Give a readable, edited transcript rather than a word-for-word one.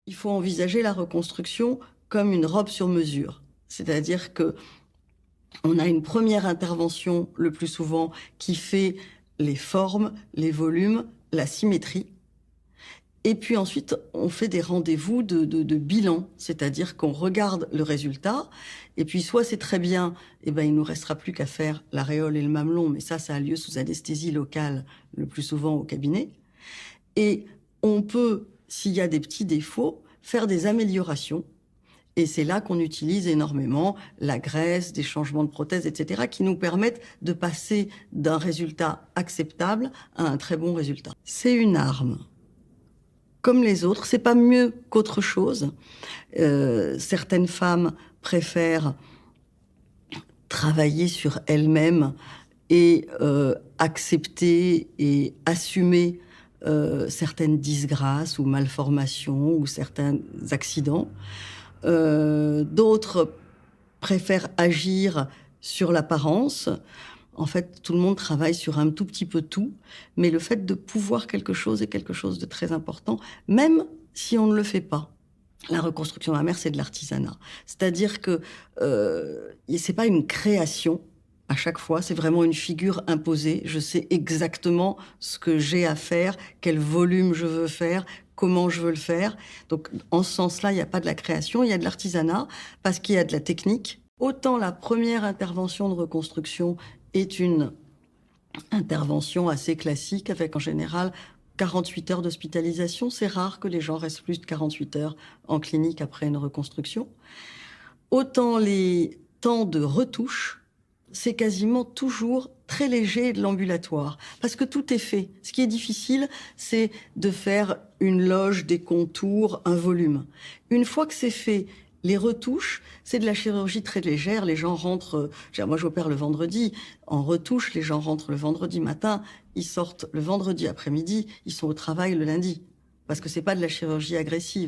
Il faut envisager la reconstruction comme une robe sur mesure. C'est-à-dire que on a une première intervention, le plus souvent, qui fait les formes, les volumes, la symétrie. Et puis ensuite, on fait des rendez-vous de bilan, c'est-à-dire qu'on regarde le résultat, et puis soit c'est très bien, et ben il nous restera plus qu'à faire l'aréole et le mamelon, mais ça a lieu sous anesthésie locale, le plus souvent au cabinet. Et on peut, s'il y a des petits défauts, faire des améliorations. Et c'est là qu'on utilise énormément la graisse, des changements de prothèses, etc., qui nous permettent de passer d'un résultat acceptable à un très bon résultat. C'est une arme. Comme les autres, c'est pas mieux qu'autre chose. Certaines femmes préfèrent travailler sur elles-mêmes et accepter et assumer certaines disgrâces ou malformations ou certains accidents. D'autres préfèrent agir sur l'apparence. En fait, tout le monde travaille sur un tout petit peu tout, mais le fait de pouvoir quelque chose est quelque chose de très important, même si on ne le fait pas. La reconstruction mammaire, c'est de l'artisanat. C'est-à-dire que c'est pas une création à chaque fois, c'est vraiment une figure imposée. Je sais exactement ce que j'ai à faire, quel volume je veux faire, comment je veux le faire. Donc, en ce sens-là, il n'y a pas de la création, il y a de l'artisanat, parce qu'il y a de la technique. Autant la première intervention de reconstruction est une intervention assez classique, avec en général 48 heures d'hospitalisation. C'est rare que les gens restent plus de 48 heures en clinique après une reconstruction. Autant les temps de retouche, c'est quasiment toujours très léger de l'ambulatoire, parce que tout est fait. Ce qui est difficile, c'est de faire une loge, des contours, un volume. Une fois que c'est fait, les retouches, c'est de la chirurgie très légère. Les gens rentrent, moi j'opère le vendredi, en retouche, les gens rentrent le vendredi matin, ils sortent le vendredi après-midi, ils sont au travail le lundi, parce que c'est pas de la chirurgie agressive.